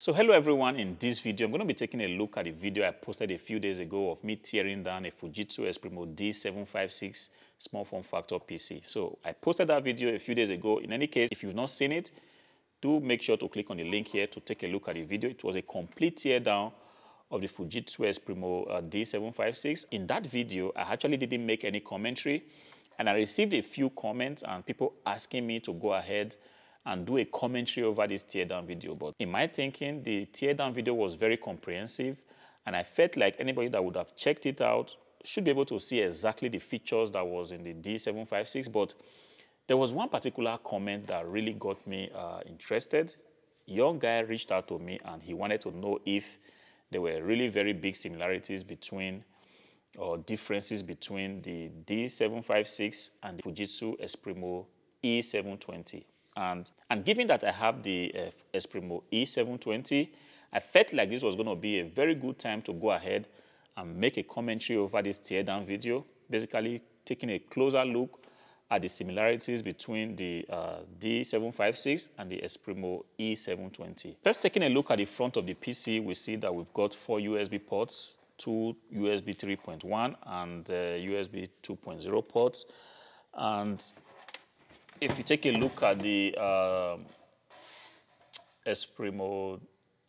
So hello everyone, in this video I'm going to be taking a look at the video I posted a few days ago of me tearing down a Fujitsu Esprimo D756 small form factor PC. So I posted that video a few days ago. In any case, if you've not seen it, do make sure to click on the link here to take a look at the video. It was a complete tear down of the Fujitsu Esprimo D756. In that video, I actually didn't make any commentary, and I received a few comments and people asking me to go ahead and do a commentary over this teardown video. But in my thinking, the teardown video was very comprehensive, and I felt like anybody that would have checked it out should be able to see exactly the features that was in the D756. But there was one particular comment that really got me interested. Young guy reached out to me and he wanted to know if there were really very big similarities between or differences between the D756 and the Fujitsu Esprimo E720. And given that I have the Esprimo E720, I felt like this was going to be a very good time to go ahead and make a commentary over this teardown video, basically taking a closer look at the similarities between the D756 and the Esprimo E720. First, taking a look at the front of the PC, we see that we've got 4 USB ports, 2 USB 3.1 and USB 2.0 ports. And if you take a look at the Esprimo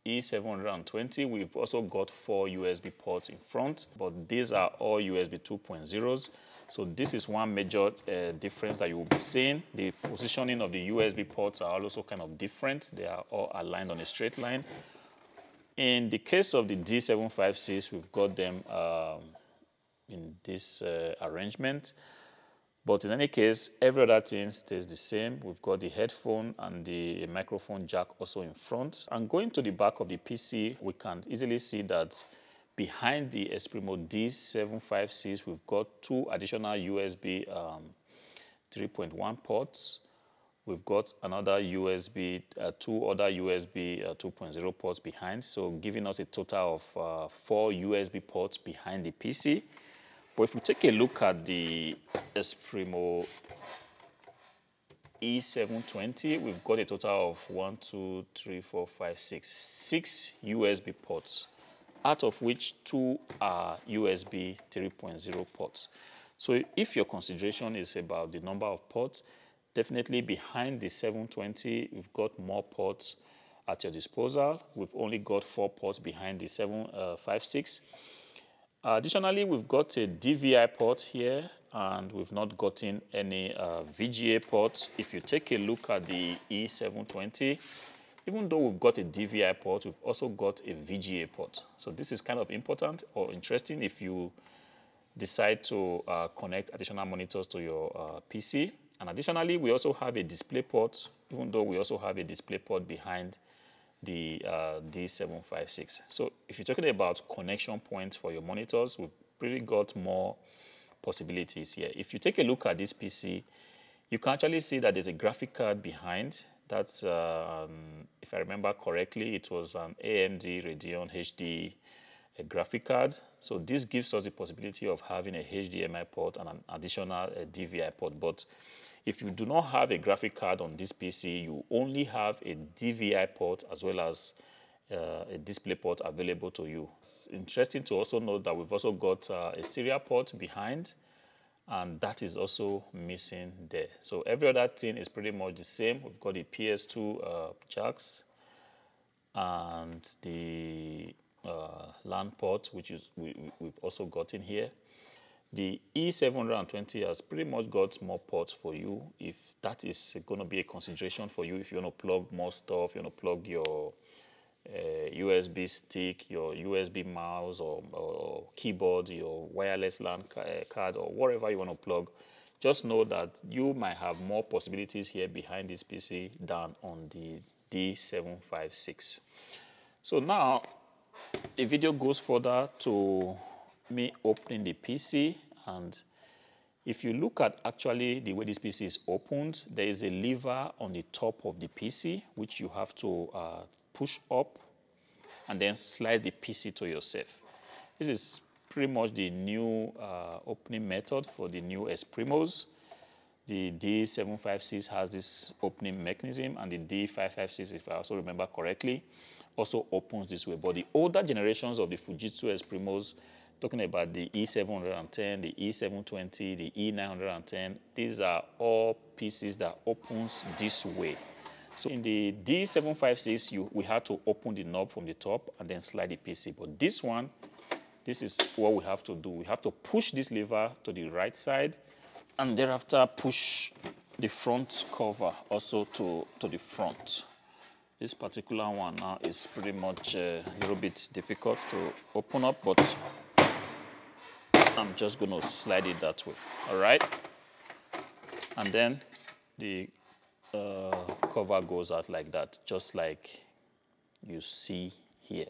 E720, we've also got 4 USB ports in front, but these are all USB 2.0s. So this is one major difference that you will be seeing. The positioning of the USB ports are also kind of different. They are all aligned on a straight line. In the case of the D756, we've got them in this arrangement. But in any case, every other thing stays the same. We've got the headphone and the microphone jack also in front. And going to the back of the PC, we can easily see that behind the Esprimo D756, we've got 2 additional USB 3.1 ports. We've got another USB, 2 other USB 2.0 ports behind, so giving us a total of 4 USB ports behind the PC. But if we take a look at the Esprimo E720, we've got a total of 6 USB ports, out of which 2 are USB 3.0 ports. So if your consideration is about the number of ports, definitely behind the 720, we've got more ports at your disposal. We've only got 4 ports behind the 756. Additionally, we've got a DVI port here, and we've not gotten any VGA ports. If you take a look at the E720, even though we've got a DVI port, we've also got a VGA port. So this is kind of important or interesting if you decide to connect additional monitors to your PC. And additionally, we also have a display port, even though we also have a display port behind the D756. So if you're talking about connection points for your monitors, we've really got more possibilities here. If you take a look at this PC, you can actually see that there's a graphic card behind. That's, if I remember correctly, it was an AMD Radeon HD graphic card. So this gives us the possibility of having a HDMI port and an additional DVI port. But if you do not have a graphic card on this PC, you only have a DVI port as well as a display port available to you. It's interesting to also note that we've also got a serial port behind, and that is also missing there. So every other thing is pretty much the same. We've got the PS2 jacks and the LAN port, which is we've also got in here. The E720 has pretty much got more ports for you if that is going to be a consideration for you. If you want to plug more stuff, you want to plug your USB stick, your USB mouse or keyboard, your wireless LAN card or whatever you want to plug, just know that you might have more possibilities here behind this PC than on the D756. So now the video goes further to me opening the PC, and if you look at actually the way this PC is opened, there is a lever on the top of the PC which you have to push up and then slide the PC to yourself. This is pretty much the new opening method for the new Esprimos. The D756 has this opening mechanism, and the D556, if I also remember correctly, also opens this way. But the older generations of the Fujitsu Esprimos, talking about the E710, the E720, the E910, these are all PCs that opens this way. So in the D756, we had to open the knob from the top and then slide the PC. But this one, this is what we have to do. We have to push this lever to the right side and thereafter push the front cover also to the front. This particular one now is pretty much a little bit difficult to open up, but I'm just going to slide it that way. All right. And then the cover goes out like that, just like you see here.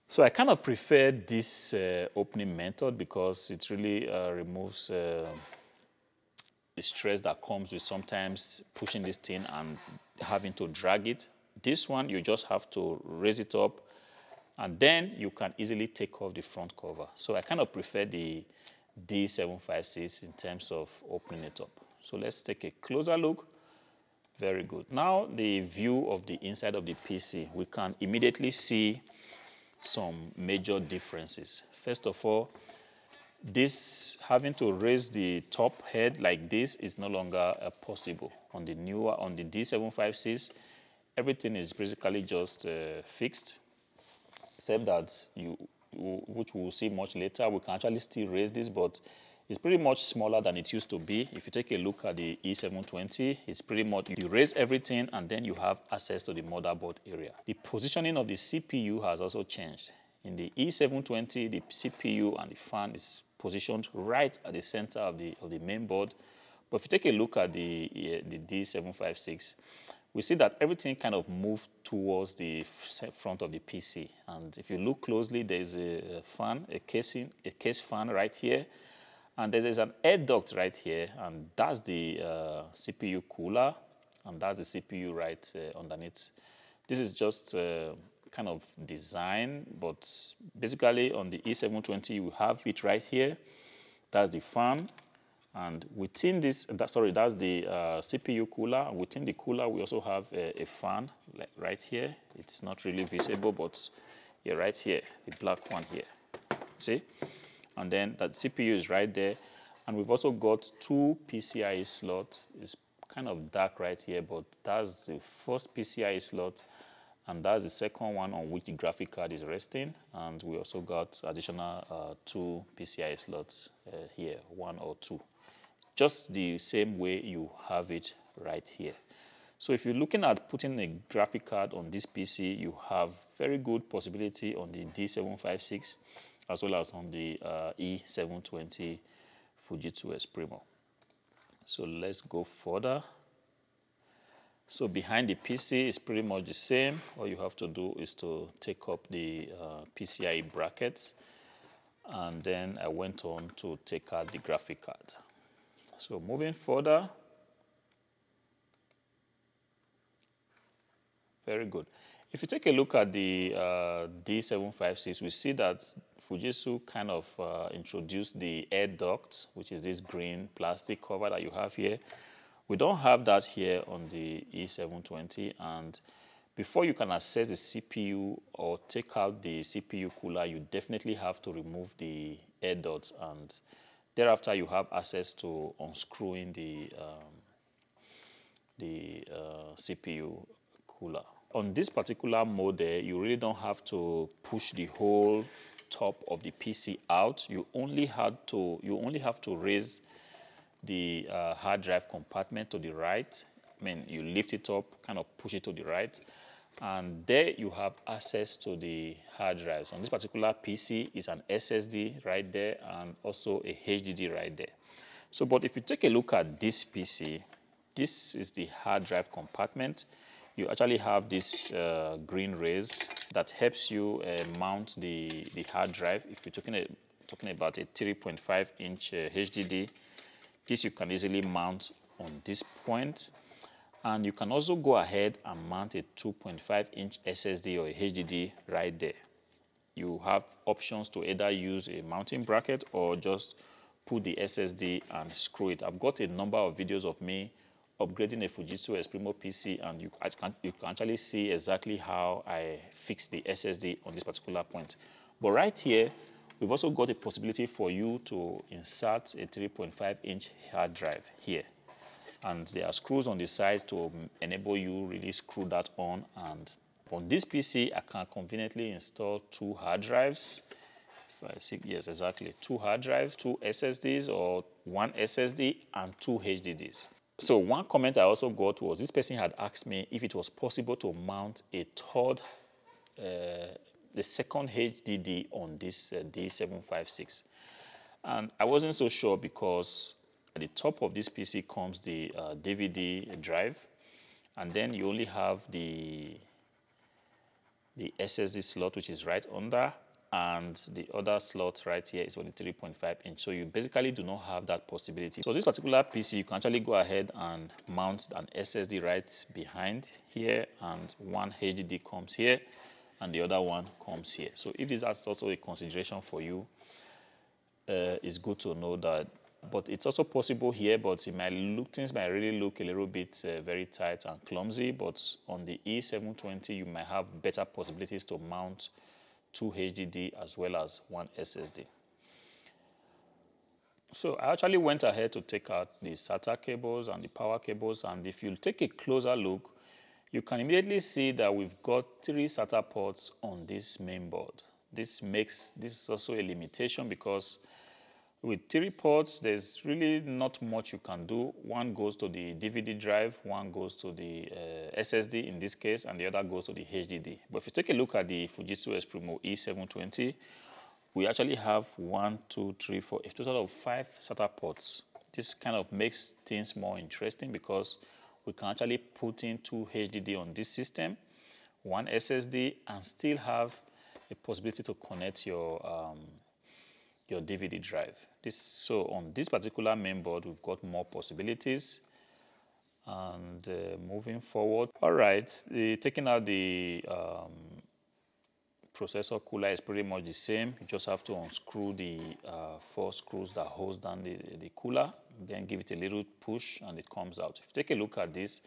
So I kind of prefer this opening method because it really removes the stress that comes with sometimes pushing this thing and having to drag it. This one, you just have to raise it up and then you can easily take off the front cover. So I kind of prefer the D756 in terms of opening it up. So let's take a closer look. Very good. Now the view of the inside of the PC, we can immediately see some major differences. First of all, this having to raise the top head like this is no longer possible. On the D756, everything is basically just fixed, except that which we'll see much later, we can actually still raise this, but it's pretty much smaller than it used to be. If you take a look at the E720, it's pretty much, you raise everything and then you have access to the motherboard area. The positioning of the CPU has also changed. In the E720, the CPU and the fan is positioned right at the center of the main board. But if you take a look at the D756, we see that everything kind of moved towards the front of the PC. And if you look closely, there's a fan, a case fan right here. And there's an air duct right here, and that's the CPU cooler, and that's the CPU right underneath. This is just kind of design, but basically on the E720, we have it right here. That's the fan, and within this, that's the CPU cooler. And within the cooler, we also have a fan like right here. It's not really visible, but yeah, right here, the black one here. See? And then that CPU is right there. And we've also got two PCIe slots. It's kind of dark right here, but that's the first PCIe slot. And that's the second one on which the graphic card is resting. And we also got additional two PCIe slots here, one or two. Just the same way you have it right here. So if you're looking at putting a graphic card on this PC, you have very good possibility on the D756. As well as on the E720 Fujitsu Esprimo. So let's go further. So behind the PC is pretty much the same. All you have to do is to take up the PCIe brackets. And then I went on to take out the graphic card. So moving further. Very good. If you take a look at the D756, we see that Fujitsu kind of introduced the air duct, which is this green plastic cover that you have here. We don't have that here on the E720, and before you can access the CPU or take out the CPU cooler, you definitely have to remove the air ducts, and thereafter you have access to unscrewing the CPU cooler. On this particular model, you really don't have to push the whole top of the PC out. You only have to raise the hard drive compartment to the right. I mean, you lift it up, kind of push it to the right, and there you have access to the hard drives. On this particular PC, is an SSD right there and also a HDD right there. So, but if you take a look at this PC, this is the hard drive compartment. You actually have this green rails that helps you mount the hard drive. If you're talking about a 3.5-inch HDD, this you can easily mount on this point. And you can also go ahead and mount a 2.5-inch SSD or a HDD right there. You have options to either use a mounting bracket or just put the SSD and screw it. I've got a number of videos of me upgrading a Fujitsu Esprimo PC, and you can actually see exactly how I fixed the SSD on this particular point. But right here, we've also got a possibility for you to insert a 3.5-inch hard drive here. And there are screws on the side to enable you really screw that on. And on this PC, I can conveniently install 2 hard drives. If I see, yes, exactly, 2 hard drives, 2 SSDs, or 1 SSD and 2 HDDs. So one comment I also got was this person had asked me if it was possible to mount a third, the second HDD on this D756. And I wasn't so sure because at the top of this PC comes the DVD drive, and then you only have the SSD slot, which is right under, and the other slot right here is only 3.5-inch. So you basically do not have that possibility. So this particular PC, you can actually go ahead and mount an SSD right behind here, and one HDD comes here, and the other one comes here. So if this is also a consideration for you, it's good to know that. But it's also possible here, but it might look, things might really look a little bit very tight and clumsy. But on the E720, you might have better possibilities to mount 2 HDD as well as 1 SSD. So I actually went ahead to take out the SATA cables and the power cables, and if you take a closer look, you can immediately see that we've got 3 SATA ports on this main board. This is also a limitation because with 3 ports, there's really not much you can do. One goes to the DVD drive, one goes to the SSD in this case, and the other goes to the HDD. But if you take a look at the Fujitsu Esprimo E720, we actually have 1, 2, 3, 4, a total of 5 SATA ports. This kind of makes things more interesting because we can actually put in 2 HDD on this system, 1 SSD, and still have a possibility to connect your DVD drive. So on this particular main board, we've got more possibilities. And moving forward, all right, taking out the processor cooler is pretty much the same. You just have to unscrew the 4 screws that holds down the cooler, then give it a little push and it comes out. If you take a look at this,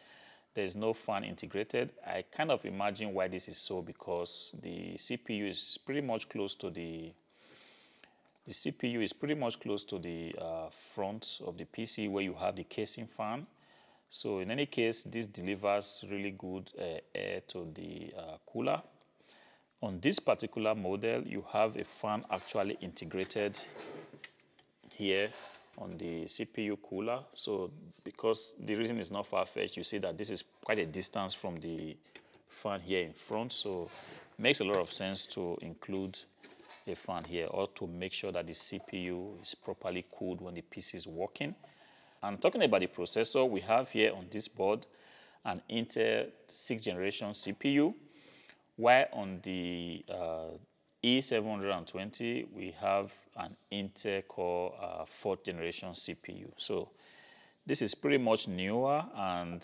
there's no fan integrated. I kind of imagine why this is so, because the CPU is pretty much close to the front of the PC where you have the casing fan. So in any case, this delivers really good air to the cooler. On this particular model, you have a fan actually integrated here on the CPU cooler. So because the reason is not far-fetched, you see that this is quite a distance from the fan here in front. So it makes a lot of sense to include a fan here, or to make sure that the CPU is properly cooled when the PC is working. And talking about the processor, we have here on this board an Intel 6th generation CPU, while on the E720 we have an Intel Core 4th generation CPU. So this is pretty much newer, and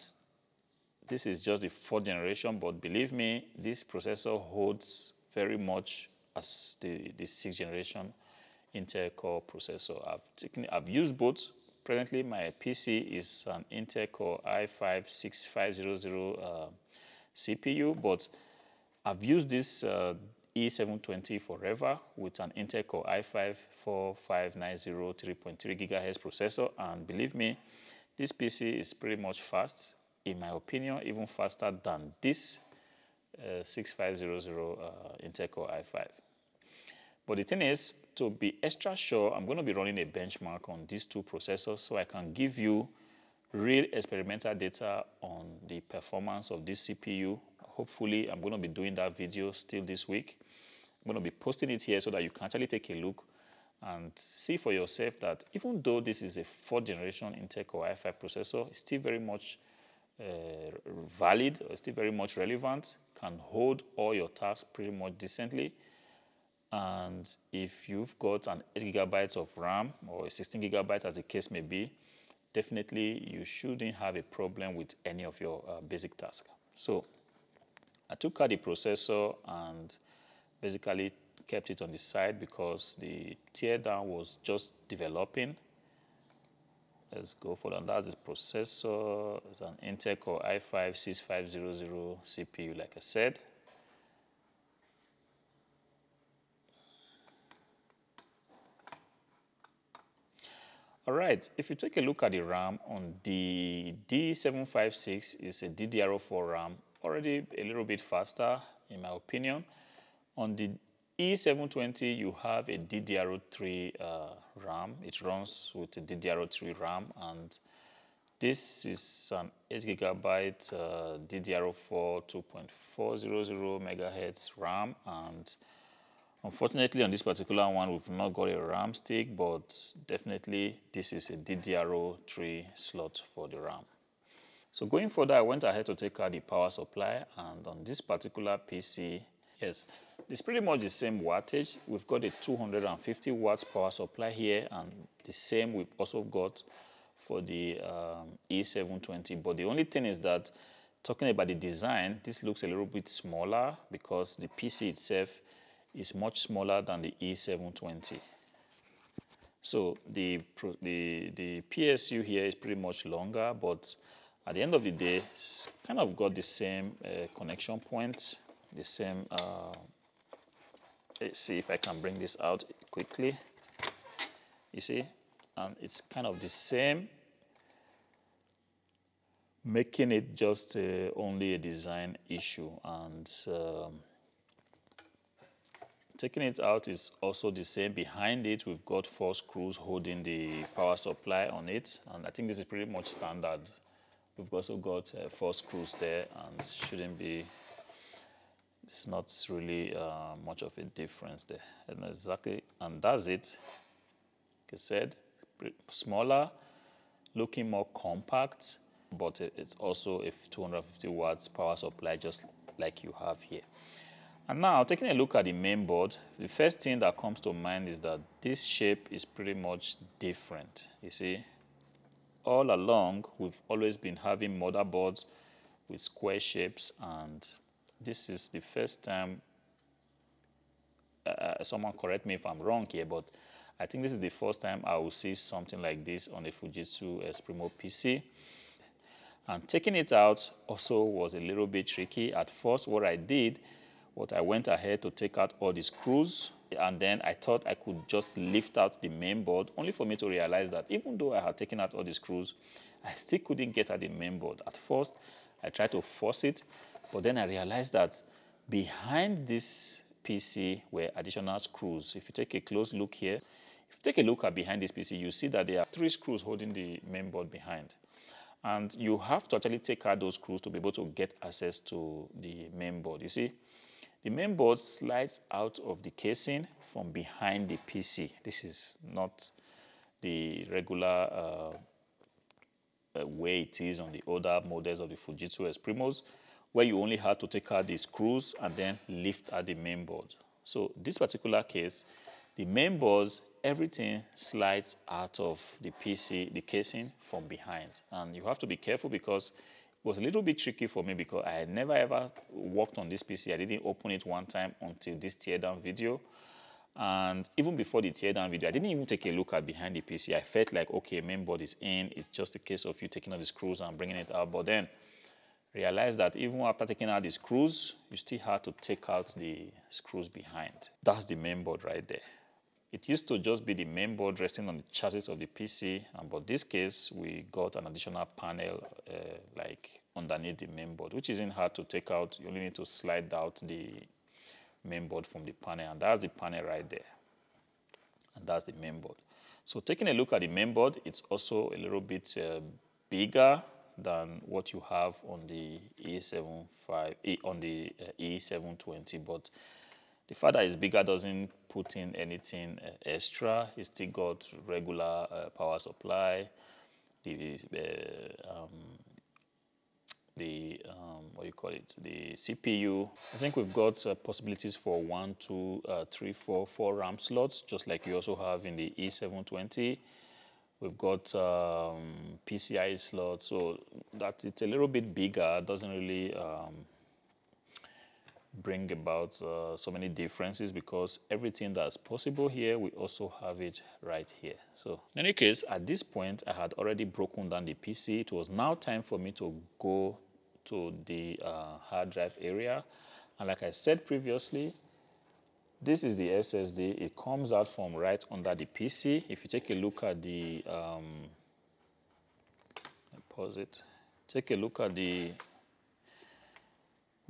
this is just the 4th generation, but believe me, this processor holds very much as the 6th generation Intel Core processor. I've used both. Presently, my PC is an Intel Core i5-6500 CPU, but I've used this E720 forever with an Intel Core i5-4590 3.3 GHz processor, and believe me, this PC is pretty much fast, in my opinion, even faster than this 6500 Intel Core i5. But the thing is, to be extra sure, I'm going to be running a benchmark on these 2 processors so I can give you real experimental data on the performance of this CPU. Hopefully, I'm going to be doing that video still this week. I'm going to be posting it here so that you can actually take a look and see for yourself that even though this is a 4th generation Intel Core i5 processor, it's still very much valid, or still very much relevant, can hold all your tasks pretty much decently. And if you've got an 8 GB of RAM or 16 GB as the case may be, definitely you shouldn't have a problem with any of your basic tasks. So I took out the processor and basically kept it on the side because the teardown was just developing. Let's go for that. That's the processor. It's an Intel Core i5-6500 CPU, like I said. All right, if you take a look at the RAM on the D756, it's a DDR4 RAM, already a little bit faster in my opinion. On the E720, you have a DDR3 RAM. It runs with a DDR3 RAM, and this is an 8GB DDR4 2.400 MHz RAM, and unfortunately, on this particular one, we've not got a RAM stick, but definitely this is a DDR3 slot for the RAM. So going further, I went ahead to take out the power supply, and on this particular PC, yes, it's pretty much the same wattage. We've got a 250 watts power supply here, and the same we've also got for the E720. But the only thing is that, talking about the design, this looks a little bit smaller because the PC itself is much smaller than the E720. So the PSU here is pretty much longer, but at the end of the day, it's kind of got the same connection points, the same. Let's see if I can bring this out quickly. You see, and it's kind of the same, making it just only a design issue, and taking it out is also the same. Behind it, we've got 4 screws holding the power supply on it, and I think this is pretty much standard. We've also got 4 screws there, and shouldn't be, it's not really much of a difference there. And that's it. Like I said, smaller, looking more compact, but it's also a 250 watts power supply, just like you have here. And now, taking a look at the main board, the first thing that comes to mind is that this shape is pretty much different. You see, all along, we've always been having motherboards with square shapes, and this is the first time, someone correct me if I'm wrong here, but I think this is the first time I will see something like this on a Fujitsu Esprimo PC. And taking it out also was a little bit tricky. At first, what I went ahead to take out all the screws, and then I thought I could just lift out the main board, only for me to realize that even though I had taken out all the screws, I still couldn't get at the main board. At first, I tried to force it, but then I realized that behind this PC were additional screws. If you take a close look here, if you take a look at behind this PC, you see that there are 3 screws holding the main board behind. And you have to actually take out those screws to be able to get access to the main board. You see, the main board slides out of the casing from behind the PC. This is not the regular way it is on the older models of the Fujitsu Esprimos, where you only had to take out the screws and then lift out the main board. So this particular case, the main board, everything slides out of the PC, the casing from behind. And you have to be careful because it was a little bit tricky for me because I had never ever worked on this PC. I didn't open it one time until this teardown video. And even before the teardown video, I didn't even take a look at behind the PC. I felt like, okay, main board is in. It's just a case of you taking out the screws and bringing it out. But then realized that even after taking out the screws, you still had to take out the screws behind. That's the main board right there. It used to just be the main board resting on the chassis of the PC, but this case we got an additional panel like underneath the main board, which isn't hard to take out. You only need to slide out the main board from the panel, and that's the panel right there, and that's the main board. So taking a look at the main board, it's also a little bit bigger than what you have on the E720, but the fact that it's bigger doesn't put in anything extra. It's still got regular power supply, the what do you call it, the CPU. I think we've got possibilities for 1, 2, 3, 4 RAM slots, just like you also have in the E720. We've got PCIe slots, so that it's a little bit bigger. Doesn't really bring about so many differences, because everything that's possible here, we also have it right here. So in any case, at this point, I had already broken down the PC. It was now time for me to go to the hard drive area. And like I said previously, this is the SSD. It comes out from right under the PC. If you take a look at the, pause it, take a look at the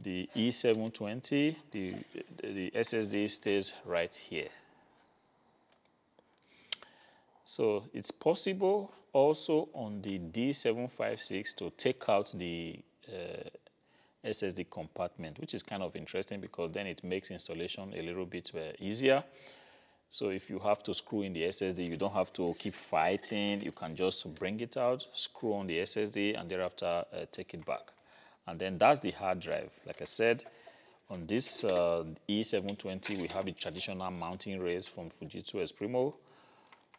E720, the SSD stays right here. So it's possible also on the D756 to take out the SSD compartment, which is kind of interesting because then it makes installation a little bit easier. So if you have to screw in the SSD, you don't have to keep fighting. You can just bring it out, screw on the SSD, and thereafter take it back. And then that's the hard drive. Like I said, on this E720, we have the traditional mounting rails from Fujitsu Esprimo.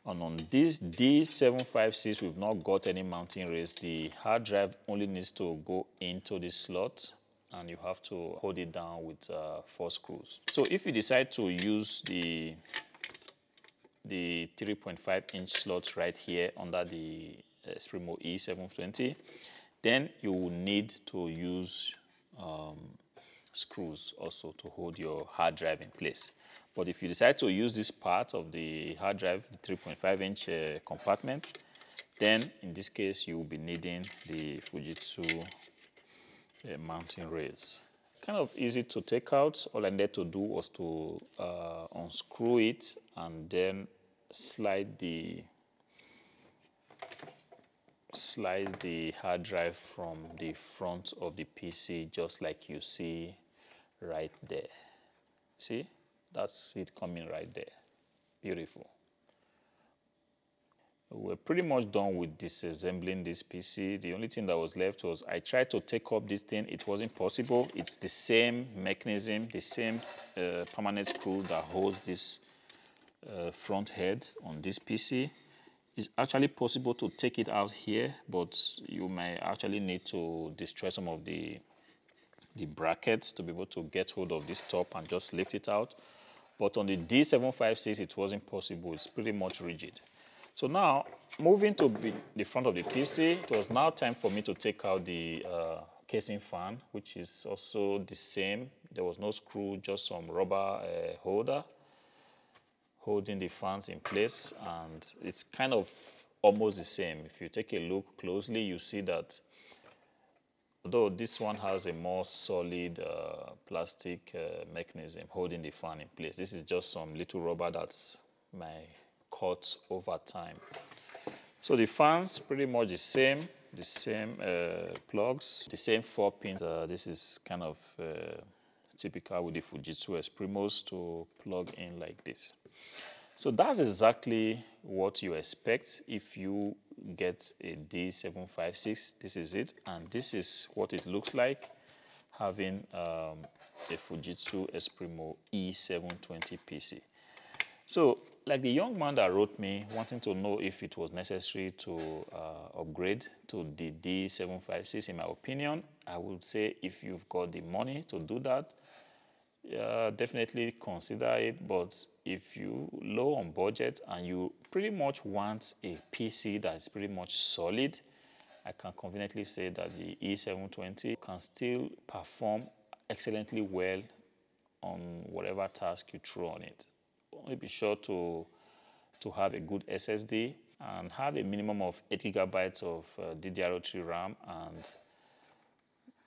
And on this D756, we've not got any mounting rails. The hard drive only needs to go into this slot, and you have to hold it down with 4 screws. So if you decide to use the 3.5-inch slot right here under the Esprimo E720, then you will need to use screws also to hold your hard drive in place. But if you decide to use this part of the hard drive, the 3.5-inch compartment, then in this case you will be needing the Fujitsu mounting rails. Kind of easy to take out. All I needed to do was to unscrew it and then slide the hard drive from the front of the PC, just like you see right there. See, that's it coming right there. Beautiful. We're pretty much done with disassembling this PC. The only thing that was left was I tried to take up this thing. It wasn't possible. It's the same mechanism, the same permanent screw that holds this front head on this PC. It's actually possible to take it out here, but you may actually need to destroy some of the brackets to be able to get hold of this top and just lift it out. But on the D756, it wasn't possible. It's pretty much rigid. So now, moving to the front of the PC, it was now time for me to take out the casing fan, which is also the same. There was no screw, just some rubber holder holding the fans in place, and it's kind of almost the same. If you take a look closely, you see that although this one has a more solid plastic mechanism holding the fan in place, this is just some little rubber that's may cut over time. So the fans pretty much the same plugs, the same 4 pins. This is kind of typical with the Fujitsu Esprimos to plug in like this. So that's exactly what you expect if you get a D756. This is it, and this is what it looks like having a Fujitsu Esprimo E720 PC. So like the young man that wrote me wanting to know if it was necessary to upgrade to the D756, in my opinion, I would say if you've got the money to do that, definitely consider it. But if you low on budget and you pretty much want a PC that's pretty much solid, I can confidently say that the E720 can still perform excellently well on whatever task you throw on it. Only be sure to have a good SSD and have a minimum of 8 GB of DDR3 RAM, and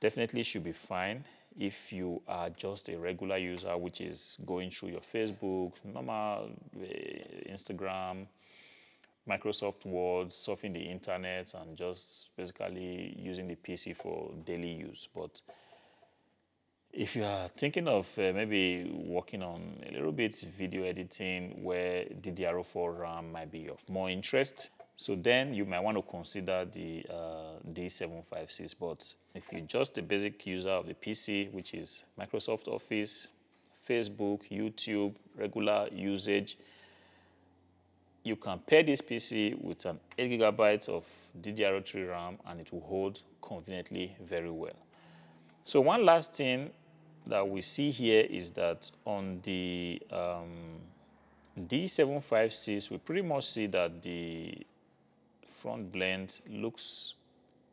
definitely should be fine if you are just a regular user, which is going through your Facebook, normal Instagram, Microsoft Word, surfing the internet, and just basically using the PC for daily use. But if you are thinking of maybe working on a little bit video editing where DDR4 RAM might be of more interest, so then you might want to consider the D756. But if you're just a basic user of the PC, which is Microsoft Office, Facebook, YouTube, regular usage, you can pair this PC with an 8 GB of DDR3 RAM and it will hold conveniently very well. So one last thing that we see here is that on the D756, we pretty much see that the front blend looks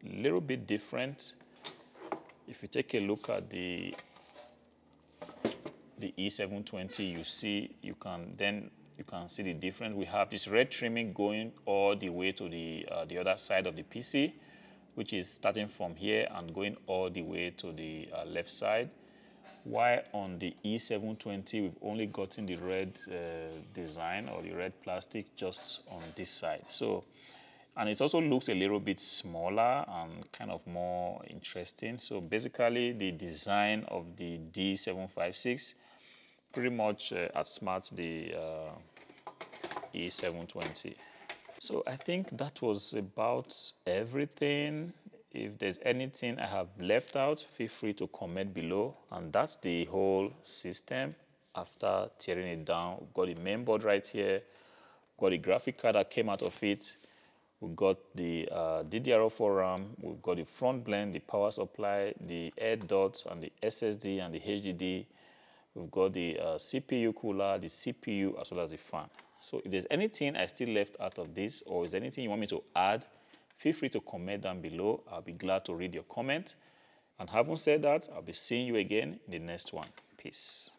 a little bit different. If you take a look at the E720, you can see the difference. We have this red trimming going all the way to the other side of the PC, which is starting from here and going all the way to the left side. While on the E720, we've only gotten the red design or the red plastic just on this side. So, and it also looks a little bit smaller and kind of more interesting. So basically, the design of the D756 pretty much outsmarts the E720. So I think that was about everything. If there's anything I have left out, feel free to comment below. And that's the whole system after tearing it down. We've got the main board right here. We've got the graphic card that came out of it. We've got the DDR4 RAM. We've got the front blend, the power supply, the air dots, and the SSD and the HDD. We've got the CPU cooler, the CPU, as well as the fan. So if there's anything I still left out of this, or is there anything you want me to add, feel free to comment down below. I'll be glad to read your comment. And having said that, I'll be seeing you again in the next one. Peace.